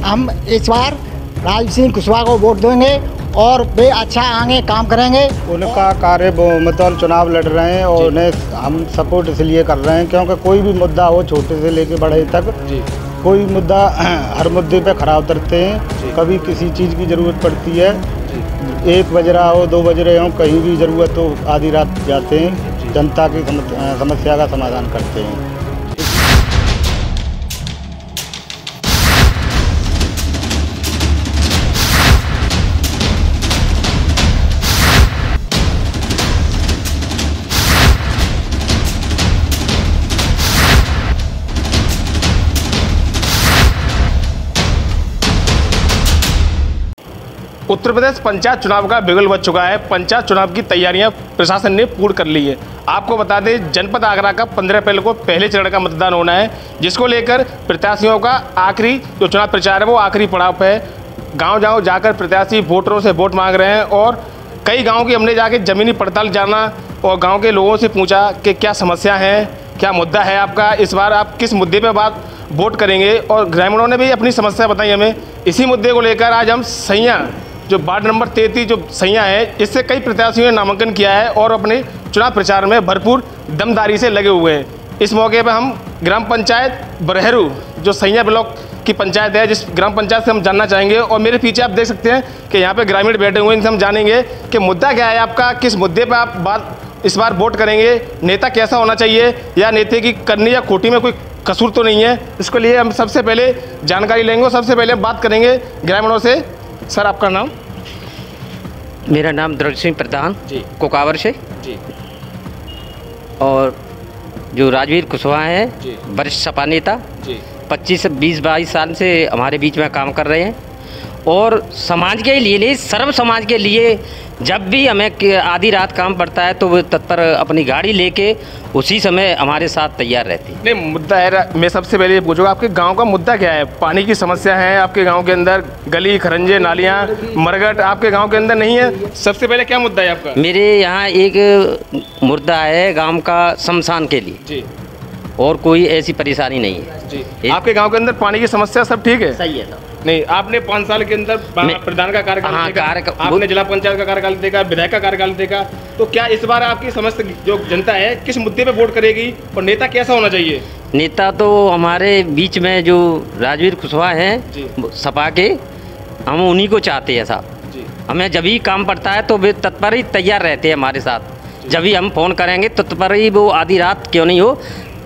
हम इस बार राजीव सिंह कुशवाहा को वोट देंगे और वे अच्छा आगे काम करेंगे। उनका कार्य मतलब चुनाव लड़ रहे हैं और उन्हें हम सपोर्ट इसलिए कर रहे हैं क्योंकि कोई भी मुद्दा हो, छोटे से लेके बड़े तक, कोई मुद्दा हर मुद्दे पे खरा उतरते हैं। कभी किसी चीज़ की ज़रूरत पड़ती है, 1 बज रहा हो, 2 बज रहे हो, कहीं भी ज़रूरत हो, आधी रात जाते हैं, जनता की समस्या का समाधान करते हैं। उत्तर प्रदेश पंचायत चुनाव का बिगुल बज चुका है। पंचायत चुनाव की तैयारियां प्रशासन ने पूर्ण कर ली है। आपको बता दें, जनपद आगरा का 15 अप्रैल को पहले चरण का मतदान होना है, जिसको लेकर प्रत्याशियों का आखिरी जो चुनाव प्रचार है वो आखिरी पड़ाव पे है। गांव जाकर प्रत्याशी वोटरों से वोट मांग रहे हैं और कई गाँव की हमने जाके ज़मीनी पड़ताल जाना और गाँव के लोगों से पूछा कि क्या समस्या है, क्या मुद्दा है आपका, इस बार आप किस मुद्दे पर बात वोट करेंगे। और ग्रामीणों ने भी अपनी समस्या बताई हमें। इसी मुद्दे को लेकर आज हम सैया जो वार्ड नंबर 33 जो सैया है, इससे कई प्रत्याशियों ने नामांकन किया है और अपने चुनाव प्रचार में भरपूर दमदारी से लगे हुए हैं। इस मौके पर हम ग्राम पंचायत बरहेरू जो सैया ब्लॉक की पंचायत है, जिस ग्राम पंचायत से हम जानना चाहेंगे। और मेरे पीछे आप देख सकते हैं कि यहाँ पे ग्रामीण बैठे हुए हैं, इनसे हम जानेंगे कि मुद्दा क्या है आपका, किस मुद्दे पर आप बात इस बार वोट करेंगे, नेता कैसा होना चाहिए या नेता की करनी या खोटी में कोई कसूर तो नहीं है। इसके लिए हम सबसे पहले जानकारी लेंगे और सबसे पहले हम बात करेंगे ग्रामीणों से। सर, आपका नाम? मेरा नाम द्रविड़ सिंह प्रधान जी, कोकावर से जी। और जो राजवीर कुशवाहा है, वरिष्ठ सपा नेता, 25 से 20-22 साल से हमारे बीच में काम कर रहे हैं और समाज के लिए, सर्व समाज के लिए जब भी हमें आधी रात काम पड़ता है तो वो तत्पर अपनी गाड़ी लेके उसी समय हमारे साथ तैयार रहती है। नहीं, मुद्दा है, मैं सबसे पहले ये पूछूंगा, आपके गांव का मुद्दा क्या है? पानी की समस्या है आपके गांव के अंदर? गली खरंजे नालियां मरगट आपके गांव के अंदर नहीं है? सबसे पहले क्या मुद्दा है आपका? मेरे यहाँ एक मुद्दा है गाँव का शमशान के लिए जी, और कोई ऐसी परेशानी नहीं है जी। आपके गाँव के अंदर पानी की समस्या सब ठीक है? सही है। नहीं, आपने 5 साल के अंदर प्रधान का कार्यकाल देखा, आपने जिला पंचायत का कार्यकाल देखा, विधायक का कार्यकाल देखा, तो क्या इस बार आपकी समस्त जो जनता है किस मुद्दे पे वोट करेगी और नेता कैसा होना चाहिए? नेता तो हमारे बीच में जो राजवीर कुशवाहा हैं सपा के, हम उन्हीं को चाहते हैं साहब। हमें जब भी काम पड़ता है तो वे तत्पर ही तैयार रहते हैं हमारे साथ। जब भी हम फ़ोन करेंगे तो तत्पर ही, वो आधी रात क्यों नहीं हो,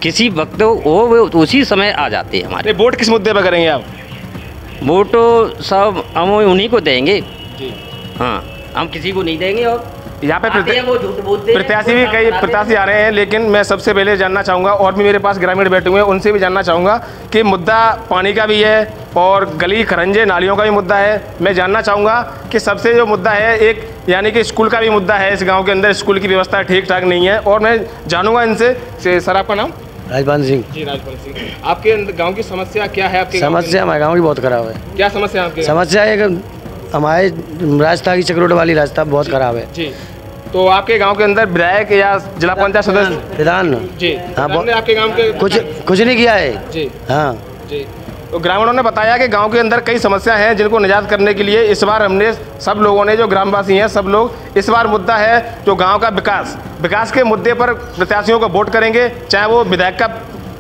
किसी वक्त हो, वो उसी समय आ जाते हैं हमारे। वोट किस मुद्दे पर करेंगे आप? वोट सब हम उन्हीं को देंगे जी। हाँ, हम किसी को नहीं देंगे। और यहाँ पे प्रत्याशी भी कई प्रत्याशी आ रहे हैं, लेकिन मैं सबसे पहले जानना चाहूँगा, और भी मेरे पास ग्रामीण बैठे हुए हैं, उनसे भी जानना चाहूँगा कि मुद्दा पानी का भी है और गली खरंजे नालियों का भी मुद्दा है। मैं जानना चाहूँगा कि सबसे जो मुद्दा है एक, यानी कि स्कूल का भी मुद्दा है। इस गाँव के अंदर स्कूल की व्यवस्था ठीक ठाक नहीं है और मैं जानूँगा इनसे। सर, आपका नाम? राजपाल सिंह जी। राजपाल सिंह, आपके गांव की समस्या क्या है? आपकी समस्या हमारे गांव की बहुत खराब है। क्या समस्या है आपके? समस्या है कि हमारे रास्ता की चक्रोट वाली रास्ता बहुत खराब है जी। तो आपके गांव के अंदर विधायक या जिला पंचायत सदस्य? प्रधान जी। हाँ, आपके गांव के कुछ नहीं किया है जी। हाँ जी। तो ग्रामीणों ने बताया कि गांव के अंदर कई समस्या हैं जिनको निजात करने के लिए इस बार हमने सब लोगों ने, जो ग्रामवासी हैं सब लोग, इस बार मुद्दा है जो गांव का विकास के मुद्दे पर प्रत्याशियों को वोट करेंगे, चाहे वो विधायक का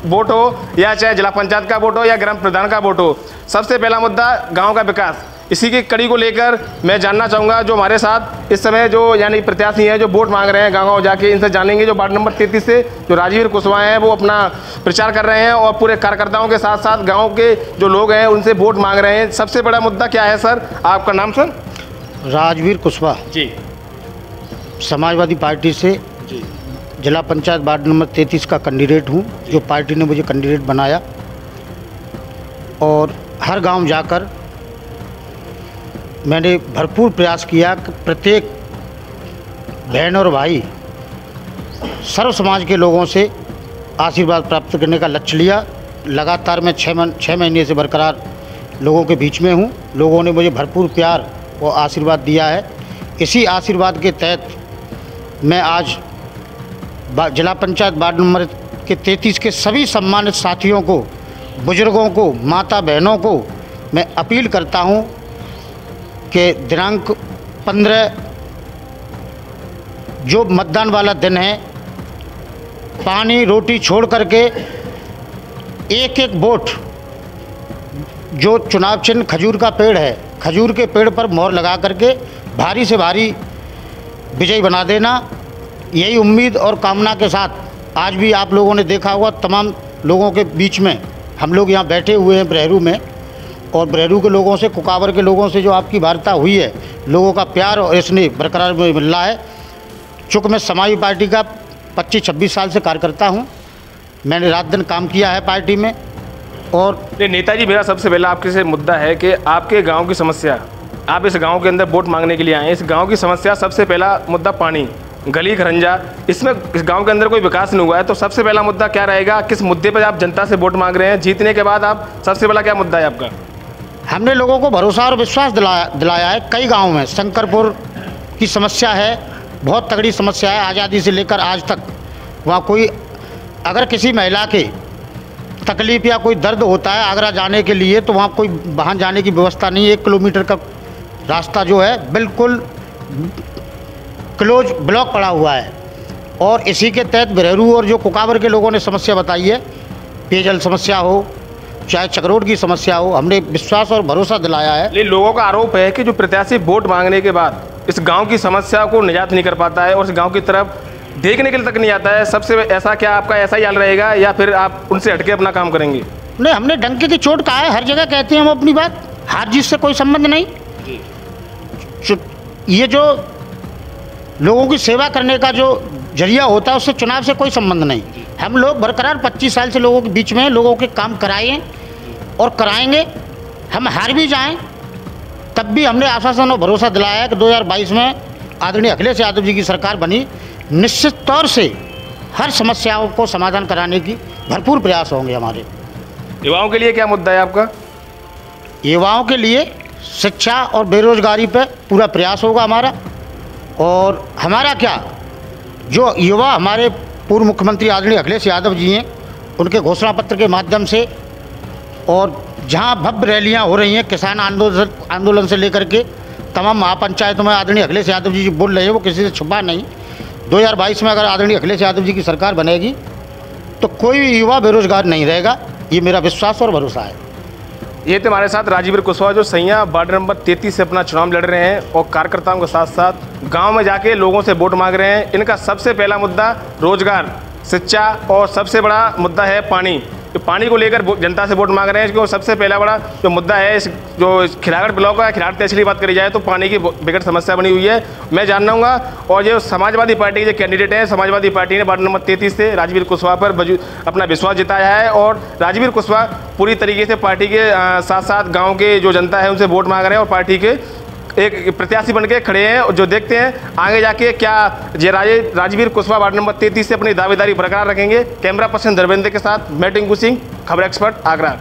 वोट हो या चाहे जिला पंचायत का वोट हो या ग्राम प्रधान का वोट हो। सबसे पहला मुद्दा गाँव का विकास। इसी की कड़ी को लेकर मैं जानना चाहूँगा जो हमारे साथ इस समय जो यानी प्रत्याशी हैं जो वोट मांग रहे हैं, गाँव जाके इनसे जानेंगे। जो वार्ड नंबर 33 से जो राजवीर कुशवाहा हैं वो अपना प्रचार कर रहे हैं और पूरे कार्यकर्ताओं के साथ साथ गाँव के जो लोग हैं उनसे वोट मांग रहे हैं। सबसे बड़ा मुद्दा क्या है सर? आपका नाम सर? राजवीर कुशवाहा जी, समाजवादी पार्टी से जी, जिला पंचायत वार्ड नंबर 33 का कैंडिडेट हूँ, जो पार्टी ने मुझे कैंडिडेट बनाया। और हर गांव जाकर मैंने भरपूर प्रयास किया कि प्रत्येक बहन और भाई, सर्व समाज के लोगों से आशीर्वाद प्राप्त करने का लक्ष्य लिया। लगातार मैं 6 महीने से बरकरार लोगों के बीच में हूँ। लोगों ने मुझे भरपूर प्यार और आशीर्वाद दिया है। इसी आशीर्वाद के तहत मैं आज जिला पंचायत वार्ड नंबर के 33 के सभी सम्मानित साथियों को, बुजुर्गों को, माता बहनों को मैं अपील करता हूं कि दिनांक 15 जो मतदान वाला दिन है, पानी रोटी छोड़ करके एक एक वोट, जो चुनाव चिन्ह खजूर का पेड़ है, खजूर के पेड़ पर मोहर लगा करके भारी से भारी विजयी बना देना। यही उम्मीद और कामना के साथ आज भी आप लोगों ने देखा होगा, तमाम लोगों के बीच में हम लोग यहाँ बैठे हुए हैं बरेरू में, और बरेरू के लोगों से, कुकावर के लोगों से जो आपकी वार्ता हुई है, लोगों का प्यार और स्नेह बरकरार मिल रहा है। चूँकि मैं समाजवादी पार्टी का 25-26 साल से कार्यकर्ता हूँ, मैंने रात दिन काम किया है पार्टी में। और नेताजी, मेरा सबसे पहला आपके से मुद्दा है कि आपके गांव की समस्या, आप इस गांव के अंदर वोट मांगने के लिए आए हैं, इस गांव की समस्या सबसे पहला मुद्दा पानी, गली खरंजा, इसमें इस गांव के अंदर कोई विकास नहीं हुआ है। तो सबसे पहला मुद्दा क्या रहेगा, किस मुद्दे पर आप जनता से वोट मांग रहे हैं? जीतने के बाद आप सबसे पहला क्या मुद्दा है आपका? हमने लोगों को भरोसा और विश्वास दिलाया है। कई गाँव में शंकरपुर की समस्या है, बहुत तगड़ी समस्या है, आज़ादी से लेकर आज तक। वहाँ कोई अगर किसी महिला के तकलीफ़ या कोई दर्द होता है आगरा जाने के लिए, तो वहाँ कोई वाहन जाने की व्यवस्था नहीं है। 1 किलोमीटर का रास्ता जो है बिल्कुल क्लोज ब्लॉक पड़ा हुआ है। और इसी के तहत बरेरू और जो कुकावर के लोगों ने समस्या बताई है, पेयजल समस्या हो चाहे चक्रोड की समस्या हो, हमने विश्वास और भरोसा दिलाया है। लेकिन लोगों का आरोप है कि जो प्रत्याशी वोट मांगने के बाद इस गांव की समस्या को निजात नहीं कर पाता है और इस गांव की तरफ देखने के लिए तक नहीं आता है। सबसे ऐसा क्या आपका ऐसा ही हाल रहेगा या फिर आप उनसे हटके अपना काम करेंगे? नहीं, हमने डंके की चोट कहा है, हर जगह कहते हैं हम अपनी बात, हार जीत से कोई संबंध नहीं। ये जो लोगों की सेवा करने का जो जरिया होता है, उससे चुनाव से कोई संबंध नहीं। हम लोग बरकरार 25 साल से लोगों के बीच में लोगों के काम कराए और कराएंगे। हम हार भी जाएं तब भी हमने आश्वासन और भरोसा दिलाया है कि 2022 में आदरणीय अखिलेश यादव जी की सरकार बनी, निश्चित तौर से हर समस्याओं को समाधान कराने की भरपूर प्रयास होंगे हमारे। युवाओं के लिए क्या मुद्दा है आपका? युवाओं के लिए शिक्षा और बेरोजगारी पर पूरा प्रयास होगा हमारा। और हमारा क्या, जो युवा हमारे पूर्व मुख्यमंत्री आदरणीय अखिलेश यादव जी हैं, उनके घोषणा पत्र के माध्यम से और जहां भव्य रैलियां हो रही हैं, किसान आंदोलन से लेकर के तमाम महापंचायतों में आदरणीय अखिलेश यादव जी बोल रहे हैं, वो किसी से छुपा नहीं। 2022 में अगर आदरणीय अखिलेश यादव जी की सरकार बनेगी तो कोई भी युवा बेरोजगार नहीं रहेगा, ये मेरा विश्वास और भरोसा है। ये थे हमारे साथ राजवीर कुशवाहा, जो सैया वार्ड नंबर 33 से अपना चुनाव लड़ रहे हैं और कार्यकर्ताओं के साथ साथ गांव में जाके लोगों से वोट मांग रहे हैं। इनका सबसे पहला मुद्दा रोजगार, शिक्षा और सबसे बड़ा मुद्दा है पानी। तो पानी को लेकर जनता से वोट मांग रहे हैं, क्योंकि सबसे पहला बड़ा जो मुद्दा है इस जो खिलागढ़ ब्लॉक है, खिलागढ़ तहसील की बात करी जाए तो पानी की विकट समस्या बनी हुई है। मैं जानूंगा, और जो समाजवादी पार्टी के जो कैंडिडेट हैं, समाजवादी पार्टी ने वार्ड नंबर 33 से राजवीर कुशवाहा पर अपना विश्वास जताया है और राजवीर कुशवाहा पूरी तरीके से पार्टी के साथ साथ गाँव के जो जनता है उनसे वोट मांग रहे हैं और पार्टी के एक प्रत्याशी बन के खड़े हैं। जो देखते हैं आगे जाके क्या राजवीर कुशवाहा वार्ड नंबर 33 से अपनी दावेदारी बरकरार रखेंगे। कैमरा पर्सन धर्मेंद्र के साथ मैं टिंकू सिंह, खबर एक्सपर्ट, आगरा।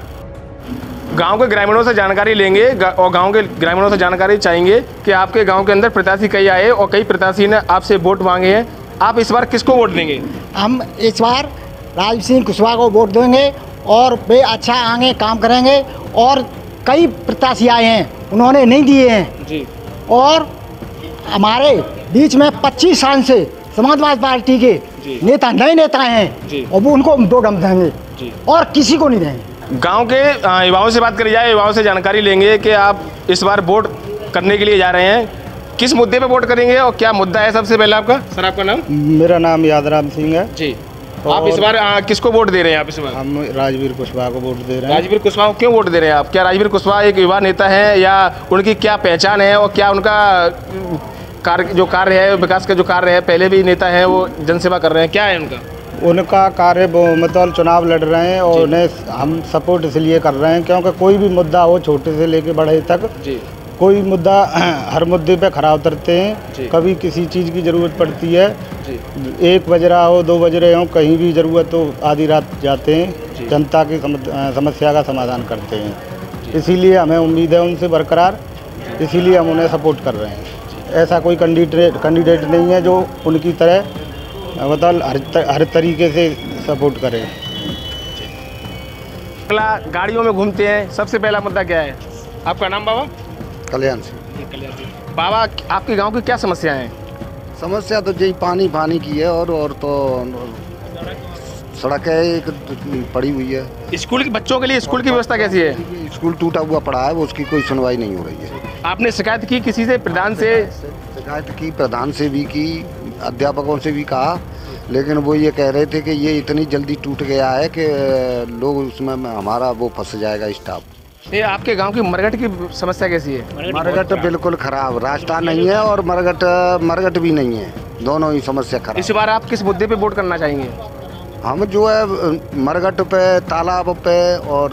गांव के ग्रामीणों से जानकारी लेंगे और गांव के ग्रामीणों से जानकारी चाहेंगे कि आपके गांव के अंदर प्रत्याशी कई आए और कई प्रत्याशी ने आपसे वोट मांगे हैं। आप इस बार किसको वोट देंगे? हम इस बार राजवीर सिंह कुशवाहा को वोट देंगे और वे अच्छा आगे काम करेंगे। और कई प्रत्याशी आए हैं, उन्होंने नहीं दिए हैं जी। और हमारे बीच में 25 साल से समाजवादी पार्टी के नेता नए नेता हैं जी। और वो उनको हम 2 दम देंगे जी। और किसी को नहीं देंगे। गांव के युवाओं से बात करी जाए, युवाओं से जानकारी लेंगे कि आप इस बार वोट करने के लिए जा रहे हैं, किस मुद्दे पे वोट करेंगे और क्या मुद्दा है सबसे पहले आपका? सर, आपका नाम? मेरा नाम यादराम सिंह है जी। आप इस बार किसको वोट दे रहे हैं? आप इस बार हम राजवीर कुशवाहा को वोट दे रहे हैं। राजवीर कुशवाहा को क्यों वोट दे रहे हैं आप? क्या राजवीर कुशवाहा एक युवा नेता है या उनकी क्या पहचान है और क्या उनका कार्य है, विकास का जो कार्य है, पहले भी नेता है, वो जनसेवा कर रहे हैं, क्या है उनका कार्य? मतलब चुनाव लड़ रहे हैं और उन्हें हम सपोर्ट इसलिए कर रहे हैं क्योंकि कोई भी मुद्दा हो, छोटे से लेके बड़े तक जी, कोई मुद्दा हर मुद्दे पे खड़ा उतरते हैं। कभी किसी चीज़ की ज़रूरत पड़ती है जी। 1 बज रहा हो, 2 बज रहे हो, कहीं भी ज़रूरत हो आधी रात जाते हैं, जनता की समस्या का समाधान करते हैं। इसीलिए हमें उम्मीद है उनसे बरकरार, इसीलिए हम उन्हें सपोर्ट कर रहे हैं। ऐसा कोई कैंडिडेट नहीं है जो उनकी तरह मतलब हर तरीके से सपोर्ट करें। गाड़ियों में घूमते हैं, सबसे पहला मुद्दा क्या है? आपका नाम बाबा? कल्याण से। बाबा, आपके गांव की क्या समस्या है? समस्या तो यही पानी की है और तो सड़क है एक पड़ी हुई है। स्कूल के बच्चों के लिए स्कूल की व्यवस्था कैसी है? स्कूल टूटा हुआ पड़ा है, वो उसकी कोई सुनवाई नहीं हो रही है। आपने शिकायत की किसी से, प्रधान से? शिकायत की, प्रधान से भी की, अध्यापकों से भी कहा, लेकिन वो ये कह रहे थे कि ये इतनी जल्दी टूट गया है कि लोग उसमें हमारा वो फंस जाएगा स्टाफ। ये आपके गांव की मरघट की समस्या कैसी है? मरघट बिल्कुल खराब, रास्ता नहीं है और मरघट भी नहीं है, दोनों ही समस्या खराब। इस बार आप किस मुद्दे पे वोट करना चाहेंगे? हम जो है मरघट पे, तालाब पे और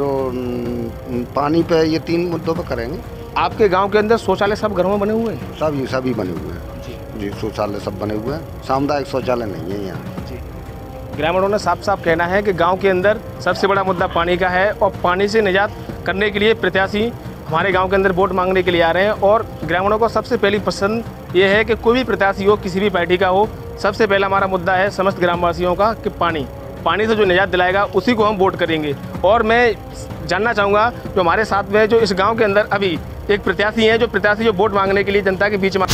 पानी पे, ये 3 मुद्दों पे करेंगे। आपके गांव के अंदर शौचालय सब घरों में बने हुए हैं? सभी बने हुए हैं जी, शौचालय सब बने हुए हैं, सामुदायिक शौचालय नहीं है यहाँ। ग्रामीणों ने साफ साफ कहना है कि गांव के अंदर सबसे बड़ा मुद्दा पानी का है और पानी से निजात करने के लिए प्रत्याशी हमारे गांव के अंदर वोट मांगने के लिए आ रहे हैं। और ग्रामीणों को सबसे पहली पसंद ये है कि कोई भी प्रत्याशी हो, किसी भी पार्टी का हो, सबसे पहला हमारा मुद्दा है समस्त ग्रामवासियों का कि पानी से जो निजात दिलाएगा उसी को हम वोट करेंगे। और मैं जानना चाहूँगा जो हमारे साथ में जो इस गाँव के अंदर अभी एक प्रत्याशी हैं, जो वोट मांगने के लिए जनता के बीच में